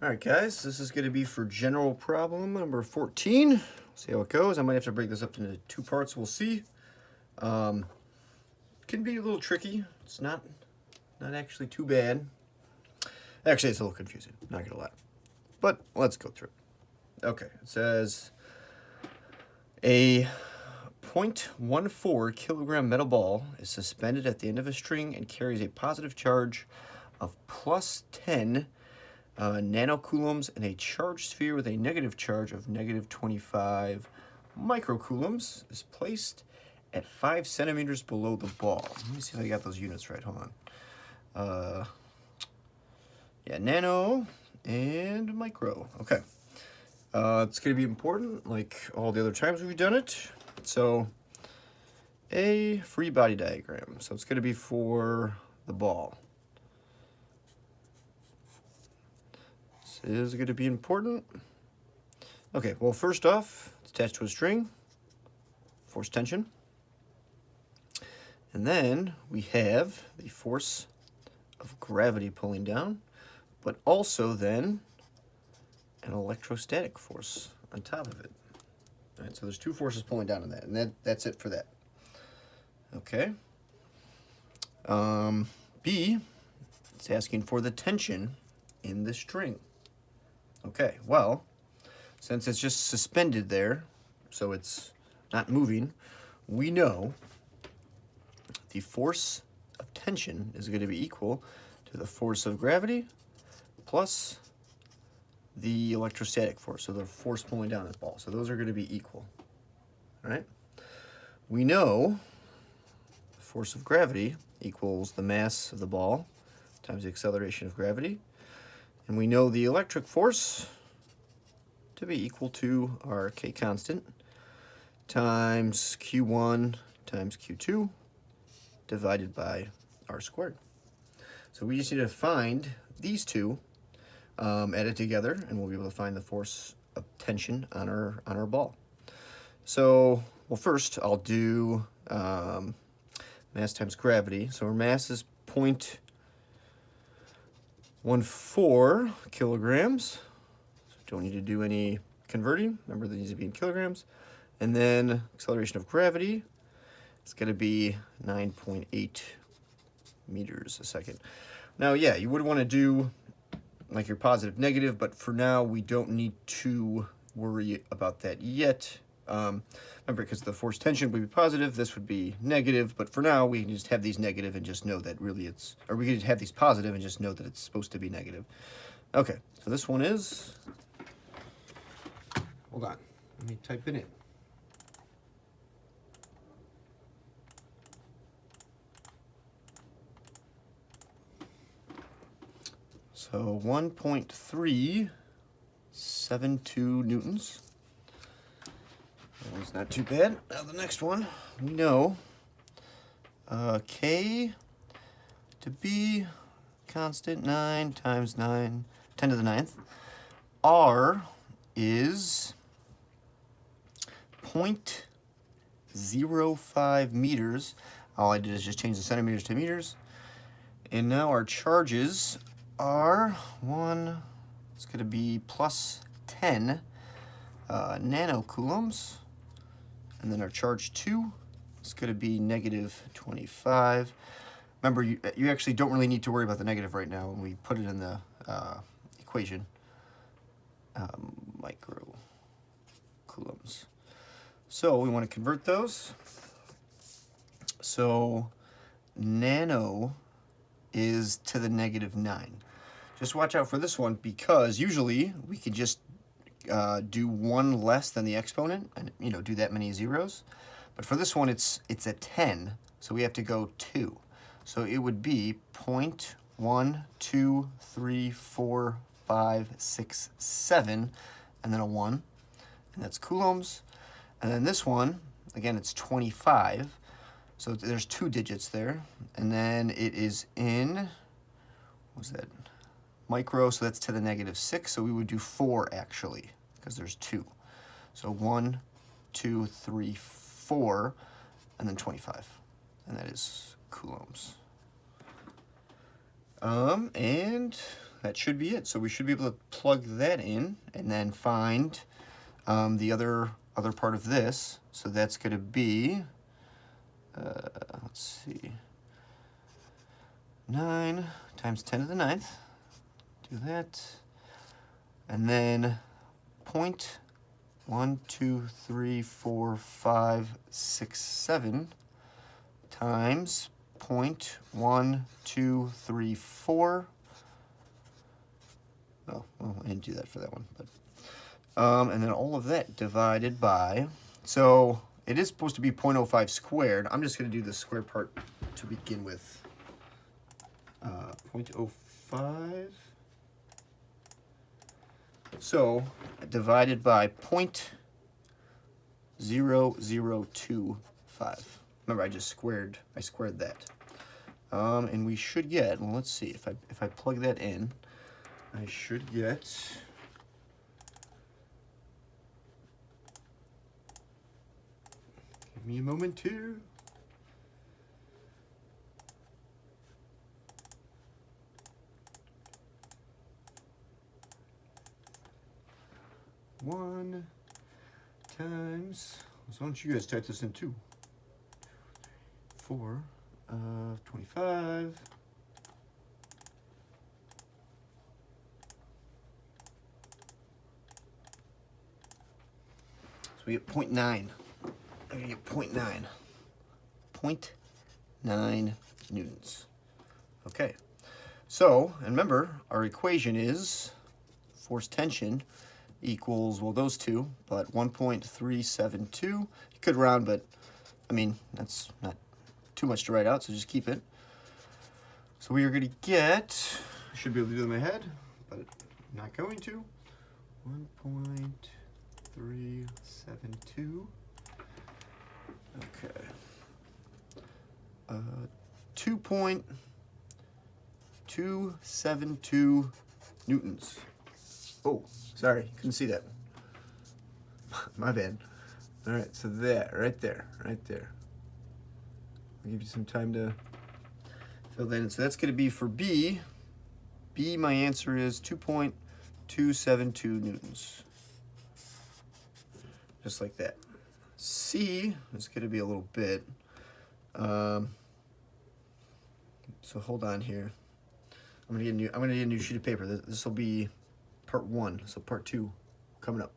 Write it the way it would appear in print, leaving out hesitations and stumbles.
All right, guys, this is going to be for general problem number 14. See how it goes. I might have to break this up into two parts. We'll see. Um, can be a little tricky. It's not actually too bad. Actually, it's a little confusing. Not gonna lie. But let's go through it. Okay, it says a 0.14 kilogram metal ball is suspended at the end of a string and carries a positive charge of plus 10 nanocoulombs and a charged sphere with a negative charge of negative 25 microcoulombs is placed at 5 centimeters below the ball. Let me see if I got those units right. Hold on. Yeah, nano and micro. Okay. It's going to be important like all the other times we've done it. So, a free body diagram. So it's going to be for the ball. This is going to be important. Okay, well, first off, it's attached to a string, force tension. And then we have the force of gravity pulling down, but also then an electrostatic force on top of it. All right, so there's two forces pulling down on that, and that's it for that. Okay. B, it's asking for the tension in the string. Okay, well, since it's just suspended there, so it's not moving, we know the force of tension is going to be equal to the force of gravity plus the electrostatic force, so the force pulling down this ball. So those are going to be equal. All right? We know the force of gravity equals the mass of the ball times the acceleration of gravity. And we know the electric force to be equal to our K constant times Q1 times Q2 divided by R squared. So we just need to find these two, add it together, and we'll be able to find the force of tension on our ball. So, well, first I'll do mass times gravity. So our mass is 0.14 kilograms. So don't need to do any converting. Remember, that needs to be in kilograms. And then acceleration of gravity, it's going to be 9.8 meters a second. Now, yeah, you would want to do like your positive, negative, but for now we don't need to worry about that yet. Remember, because the force tension would be positive, this would be negative, but for now we can just have these negative and just know that really it's, or we can have these positive and just know that it's supposed to be negative. Okay, so this one is, hold on, let me type it in. So 1.372 newtons. That one's not too bad. Now the next one, we know K to be constant 9 times 9, 10 to the 9th. R is 0.05 meters. All I did is just change the centimeters to meters. And now our charges are it's going to be plus 10 nanocoulombs. And then our charge 2 is going to be negative 25. Remember, you actually don't really need to worry about the negative right now when we put it in the equation. Microcoulombs. So we want to convert those. So nano is to the negative 9. Just watch out for this one, because usually we could just do 1 less than the exponent and do that many zeros. But for this one it's a 10, so we have to go 2. So it would be 0.1, 2, 3, 4, 5, 6, 7, and then a 1, and that's coulombs. And then this one, again, it's 25. So there's 2 digits there, and then it is in, what was that, micro, so that's to the negative 6, so we would do 4 actually, because there's 2. So 1, 2, 3, 4, and then 25, and that is coulombs. And that should be it. So we should be able to plug that in and then find the other part of this. So that's going to be, let's see, 9 times 10 to the 9th. Do that. And then 1, 2, 3, 4, 5, 6, 7 times 1, 2, 3, 4. Oh, well, I didn't do that for that one. But, and then all of that divided by, so it is supposed to be 0.05 squared. I'm just going to do the square part to begin with. 0.05. So divided by 0.0025. Remember, I squared that. And we should get, well, let's see, if I plug that in, I should get, give me a moment here. One times, so why don't you guys type this in too? 4, 25. So we get 0.9. I'm gonna get 0.9. 0.9 newtons. Okay. So, and remember, our equation is force tension equals, well, those two, but 1.372. You could round, but I mean, that's not too much to write out, so just keep it. So we are going to get, I should be able to do it in my head, but I'm not going to. 1.372. Okay. 2.272 newtons. Oh, sorry, couldn't see that. My bad. All right, so that, right there. I'll give you some time to fill that in. So that's going to be for B. B, my answer is 2.272 newtons. Just like that. C is going to be a little bit. So hold on here. I'm gonna get a new sheet of paper. This will be part 1. So part 2 coming up.